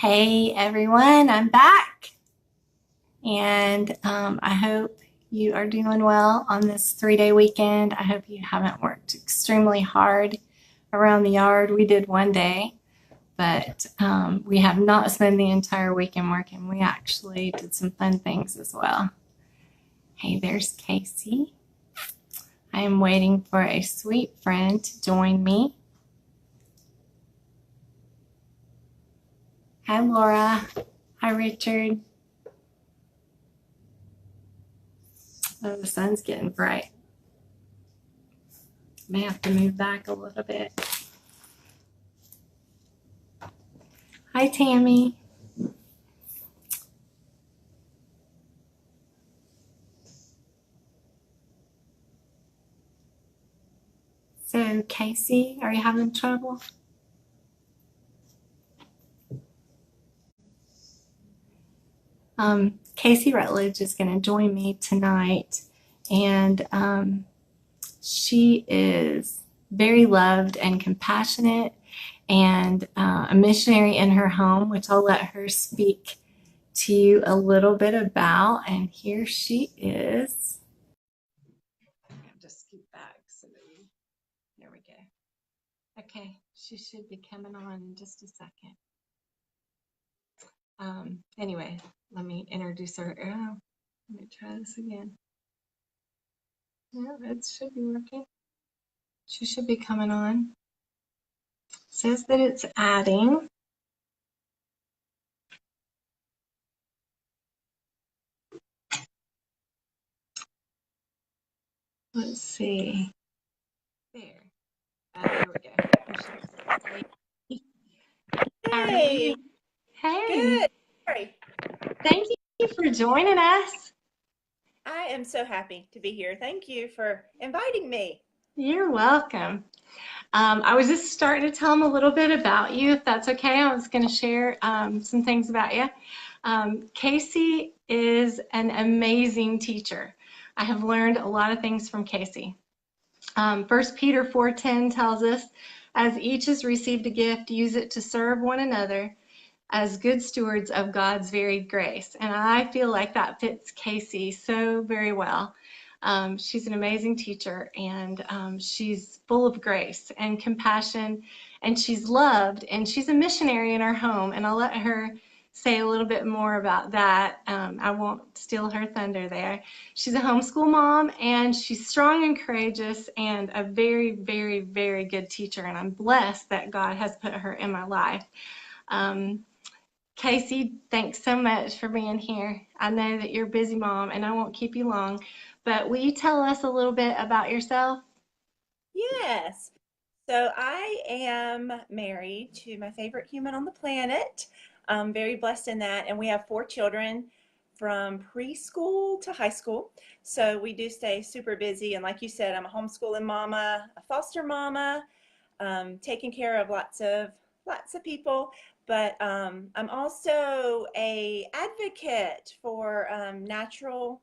Hey everyone, I'm back, and I hope you are doing well on this 3-day weekend. I hope you haven't worked extremely hard around the yard. We did one day, but we have not spent the entire weekend working. We actually did some fun things as well. Hey, there's Kayce. I am waiting for a sweet friend to join me. Hi, Laura. Hi, Richard. Oh, the sun's getting bright. May have to move back a little bit. Hi, Tammy. So, Kayce, are you having trouble? Kayce Rutledge is going to join me tonight, and she is very loved and compassionate and a missionary in her home, which I'll let her speak to you a little bit about. And here she is. I'll just scoot back so that there we go. Okay, she should be coming on in just a second. Anyway, let me introduce her. Oh, let me try this again. Yeah, it should be working. She should be coming on. It says that it's adding. Let's see. There. There we go. How are Hey, you? Hey, good. Sorry. thank you for joining us. I am so happy to be here. Thank you for inviting me. You're welcome. I was just starting to tell them a little bit about you, if that's okay. I was going to share some things about you. Kayce is an amazing teacher. I have learned a lot of things from Kayce. 1 Peter 4:10 tells us, as each has received a gift, use it to serve one another as good stewards of God's varied grace. And I feel like that fits Kayce so very well. She's an amazing teacher, and she's full of grace and compassion, and she's loved, and she's a missionary in her home. And I'll let her say a little bit more about that. I won't steal her thunder there. She's a homeschool mom, and she's strong and courageous and a very, very, very good teacher. And I'm blessed that God has put her in my life. Kayce, thanks so much for being here. I know that you're a busy mom, and I won't keep you long, but will you tell us a little bit about yourself? Yes. So I am married to my favorite human on the planet. I'm very blessed in that. And we have 4 children from preschool to high school. So we do stay super busy. And like you said, I'm a homeschooling mama, a foster mama, taking care of lots of people. But I'm also a advocate for natural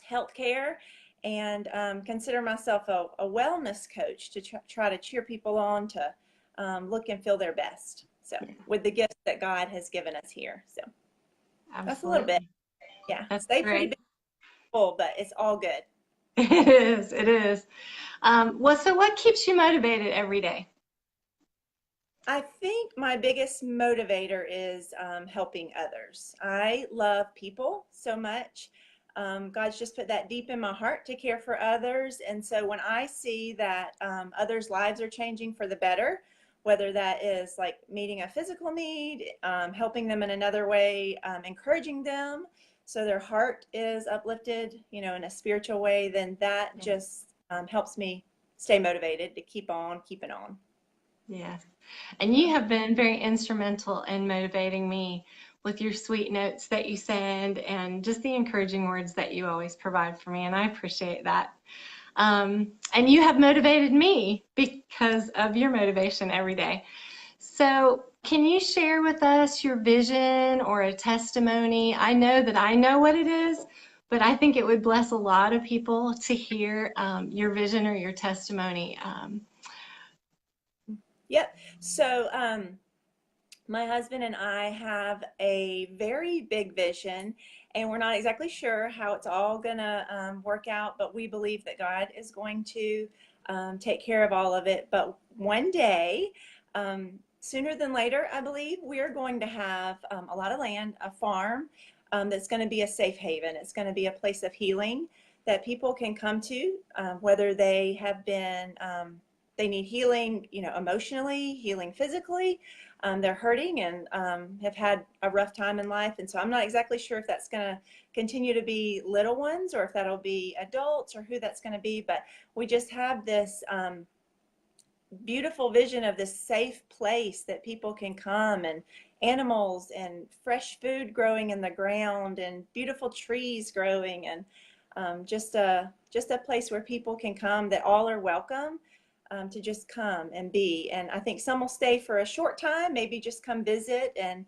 health care and consider myself a wellness coach to try to cheer people on to look and feel their best. So with the gifts that God has given us here. So that's a little bit. Absolutely. Yeah. That's Stay pretty great. busy, but it's all good. It is. It is. So what keeps you motivated every day? I think my biggest motivator is helping others. I love people so much. God's just put that deep in my heart to care for others. And so when I see that others' lives are changing for the better, whether that is like meeting a physical need, helping them in another way, encouraging them so their heart is uplifted, in a spiritual way, then that just helps me stay motivated to keep on keeping on. Yes. And you have been very instrumental in motivating me with your sweet notes that you send and just the encouraging words that you always provide for me. And I appreciate that. And you have motivated me because of your motivation every day. So, can you share with us your vision or a testimony? I know that I know what it is, but I think it would bless a lot of people to hear your vision or your testimony. Yep. So My husband and I have a very big vision, and we're not exactly sure how it's all going to work out, but we believe that God is going to take care of all of it. But one day, sooner than later, I believe, we are going to have a lot of land, a farm that's going to be a safe haven. It's going to be a place of healing that people can come to, whether they have been, they need healing, emotionally, healing physically. They're hurting and have had a rough time in life. And so I'm not exactly sure if that's going to continue to be little ones or if that'll be adults or who that's going to be. But we just have this beautiful vision of this safe place that people can come, and animals and fresh food growing in the ground and beautiful trees growing, and just a place where people can come, that all are welcome to just come and be. And I think some will stay for a short time, maybe just come visit and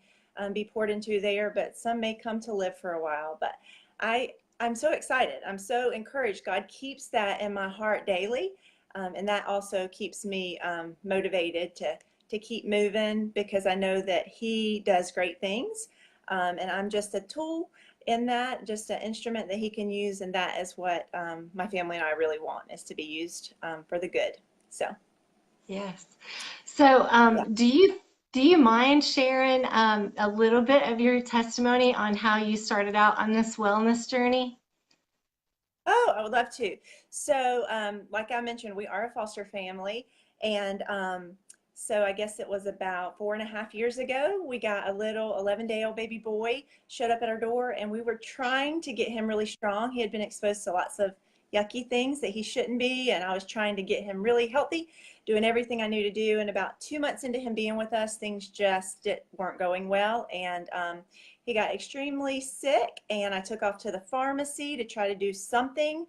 be poured into there, but some may come to live for a while. But I'm so excited. I'm so encouraged. God keeps that in my heart daily. And that also keeps me motivated to keep moving, because I know that He does great things. And I'm just a tool in that, just an instrument that He can use. And that is what my family and I really want, is to be used for the good. So, Yes. So, yeah. do you mind sharing a little bit of your testimony on how you started out on this wellness journey? Oh, I would love to. So, like I mentioned, we are a foster family, and so I guess it was about 4.5 years ago, we got a little 11-day-old baby boy showed up at our door, and we were trying to get him really strong. He had been exposed to lots of yucky things that he shouldn't be, and I was trying to get him really healthy, doing everything I knew to do. And about 2 months into him being with us, things just weren't going well, and he got extremely sick, and I took off to the pharmacy to try to do something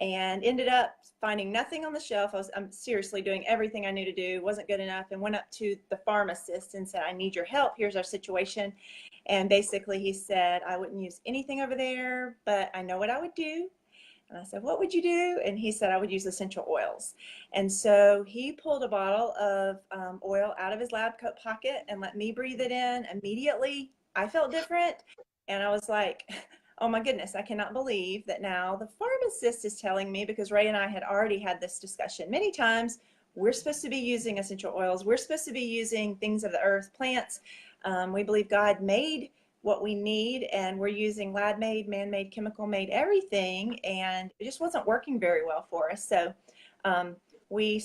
and ended up finding nothing on the shelf. I'm seriously doing everything I knew to do, wasn't good enough, and went up to the pharmacist and said, I need your help. Here's our situation. And basically he said, I wouldn't use anything over there, but I know what I would do. And I said, what would you do? And he said, I would use essential oils. And so he pulled a bottle of oil out of his lab coat pocket and let me breathe it in. Immediately, I felt different. And I was like, oh my goodness, I cannot believe that now the pharmacist is telling me, because Ray and I had already had this discussion many times. We're supposed to be using essential oils. We're supposed to be using things of the earth, plants. We believe God made what we need, and we're using lab-made, man-made, chemical-made everything, and it just wasn't working very well for us. So we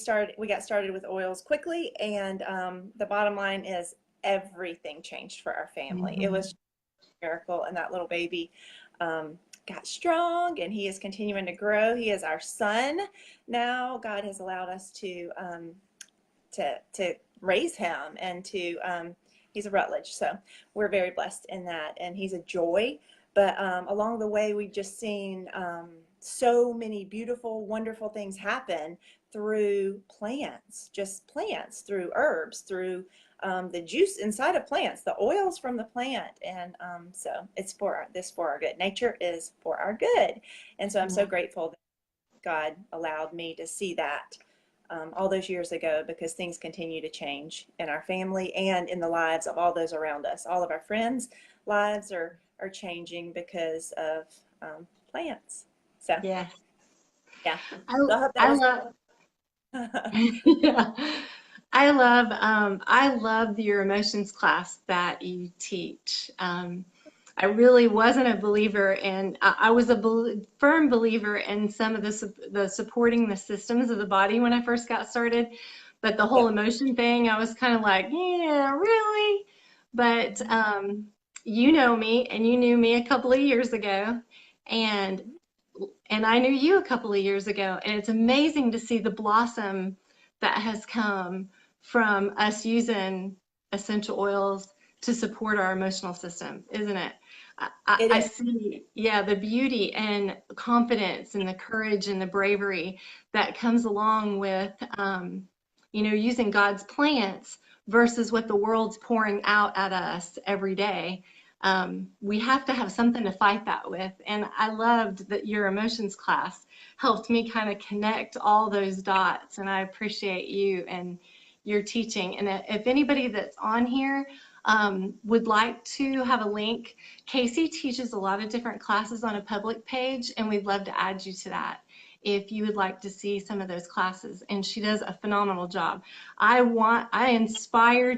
got started with oils quickly, and the bottom line is everything changed for our family. It was a miracle, and that little baby got strong, and he is continuing to grow. He is our son now. God has allowed us to raise him, and to he's a Rutledge, so we're very blessed in that, and he's a joy. But along the way, we've just seen so many beautiful, wonderful things happen through plants, just plants, through herbs, through the juice inside of plants, the oils from the plant. And so it's for our good. Nature is for our good. And so I'm so grateful that God allowed me to see that all those years ago, because things continue to change in our family and in the lives of all those around us. All of our friends' lives are changing because of plants. So, Yes. yeah. I, So I hope that I was. love Yeah. I love your emotions class that you teach. I really wasn't a believer in, I was a firm believer in some of the supporting the systems of the body when I first got started. But the whole Yep. emotion thing, I was kind of like, yeah, really? But you know me, and you knew me a couple of years ago, and I knew you a couple of years ago, and it's amazing to see the blossom that has come from us using essential oils to support our emotional system, isn't it? It I is. see, yeah, the beauty and confidence and the courage and the bravery that comes along with, using God's plants versus what the world's pouring out at us every day. We have to have something to fight that with. And I loved that your emotions class helped me kind of connect all those dots. And I appreciate you and your teaching. And if anybody that's on here, would like to have a link. Kayce teaches a lot of different classes on a public page, and we'd love to add you to that if you would like to see some of those classes. And she does a phenomenal job. I aspire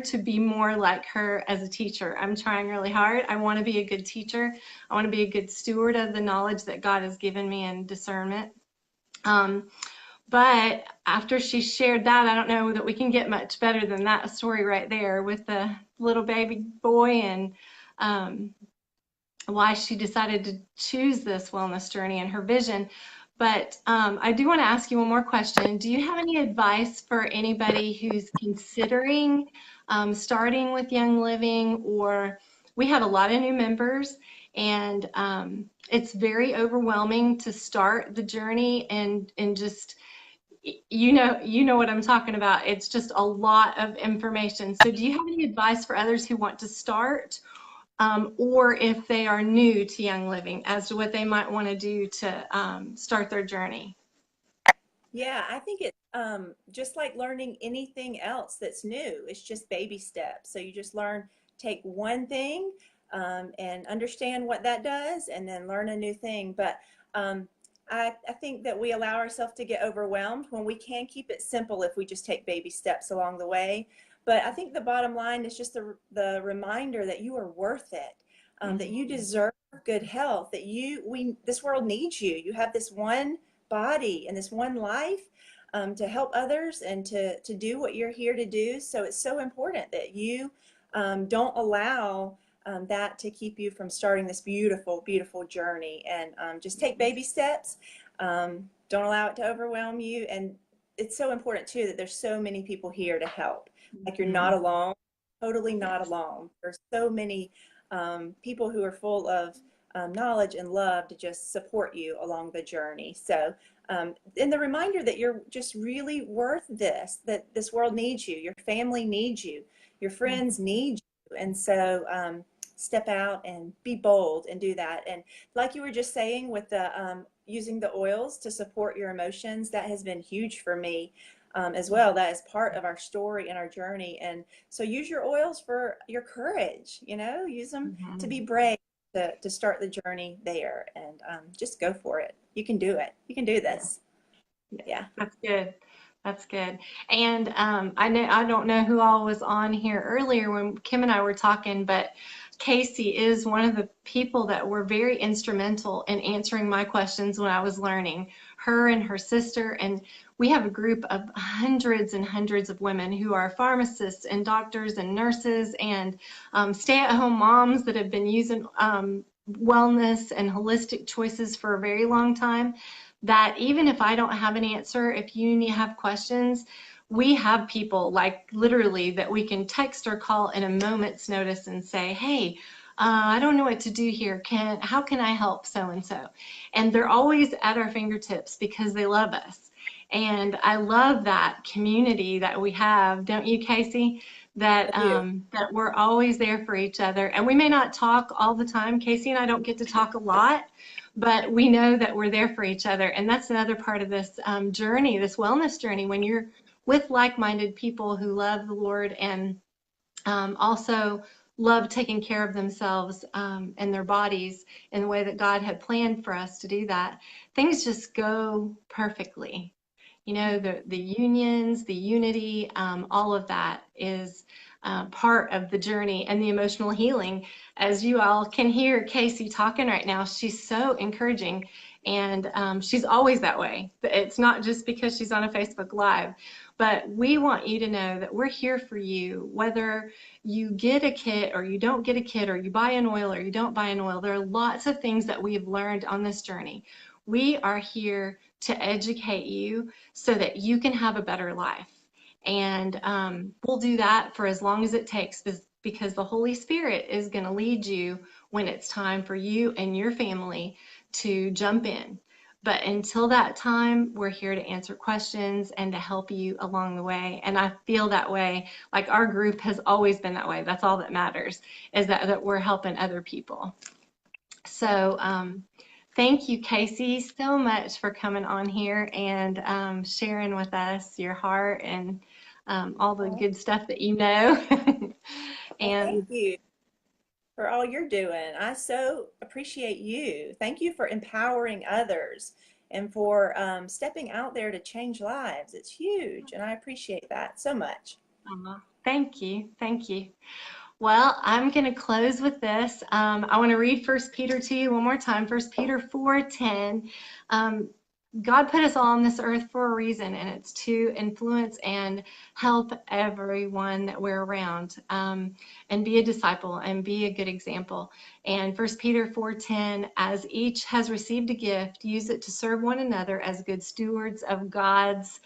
to be more like her as a teacher. I'm trying really hard. I want to be a good teacher. I want to be a good steward of the knowledge that God has given me and discernment. But after she shared that, I don't know that we can get much better than that story right there with the little baby boy and why she decided to choose this wellness journey and her vision. But I do want to ask you one more question. Do you have any advice for anybody who's considering starting with Young Living? Or we have a lot of new members, and it's very overwhelming to start the journey and just you know what I'm talking about. It's just a lot of information. So do you have any advice for others who want to start, or if they are new to Young Living, as to what they might want to do to start their journey? Yeah, I think it's just like learning anything else that's new. It's just baby steps. So you just learn, take one thing and understand what that does, and then learn a new thing. But I think that we allow ourselves to get overwhelmed when we can keep it simple if we just take baby steps along the way. But I think the bottom line is just the reminder that you are worth it, that you deserve good health, that this world needs you. You have this one body and this one life to help others and to do what you're here to do. So it's so important that you don't allow that to keep you from starting this beautiful, beautiful journey. And just take baby steps. Don't allow it to overwhelm you. And it's so important too that there's so many people here to help. Like, you're not alone, totally not alone. There's so many people who are full of knowledge and love to just support you along the journey. So, and the reminder that you're just really worth this, that this world needs you, your family needs you, your friends need you. And so step out and be bold and do that. And like you were just saying with the using the oils to support your emotions, that has been huge for me. As well. That is part of our story and our journey. And so use your oils for your courage, use them to be brave, to start the journey there, and just go for it. You can do it. You can do this. Yeah. That's good. That's good. And I don't know who all was on here earlier when Kim and I were talking, but Kayce is one of the people that were very instrumental in answering my questions when I was learning. Her and her sister, and we have a group of hundreds and hundreds of women who are pharmacists and doctors and nurses and stay-at-home moms that have been using wellness and holistic choices for a very long time, that even if I don't have an answer, if you have questions, we have people like literally that we can text or call in a moment's notice and say, hey, I don't know what to do here. How can I help so-and-so? And they're always at our fingertips because they love us. And I love that community that we have, don't you, Kayce? That that we're always there for each other. And we may not talk all the time. Kayce and I don't get to talk a lot, but we know that we're there for each other. And that's another part of this journey, this wellness journey, when you're with like-minded people who love the Lord and also love taking care of themselves and their bodies in the way that God had planned for us to do that. Things just go perfectly. The unions, the unity, all of that is part of the journey, and the emotional healing. As you all can hear Kayce talking right now, she's so encouraging, and she's always that way. It's not just because she's on a Facebook Live, but we want you to know that we're here for you, whether you get a kit or you don't get a kit, or you buy an oil or you don't buy an oil. There are lots of things that we've learned on this journey. We are here to educate you so that you can have a better life. And we'll do that for as long as it takes, because the Holy Spirit is going to lead you when it's time for you and your family to jump in. But until that time, we're here to answer questions and to help you along the way. And I feel that way. Like, our group has always been that way. That's all that matters, is that we're helping other people. So thank you, Kayce, so much for coming on here and sharing with us your heart. And all the Oh, good stuff that you know. well, thank And you for all you're doing. I so appreciate you. Thank you for empowering others and for stepping out there to change lives. It's huge, and I appreciate that so much. thank you. Thank you. Well, I'm going to close with this. I want to read First Peter to you one more time. First Peter 4:10. Um, God put us all on this earth for a reason, and it's to influence and help everyone that we're around, and be a disciple and be a good example. And First Peter 4:10, as each has received a gift, use it to serve one another as good stewards of God's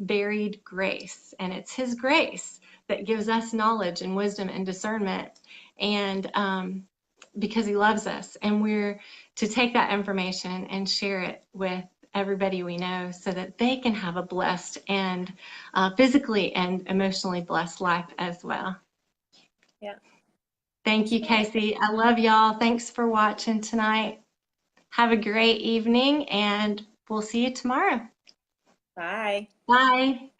varied grace. And it's His grace that gives us knowledge and wisdom and discernment. And because He loves us, and we're to take that information and share it with everybody we know so that they can have a blessed and physically and emotionally blessed life as well. Yeah, Thank that's you, right. Kayce. I love y'all. Thanks for watching tonight. Have a great evening, and we'll see you tomorrow. Bye. Bye.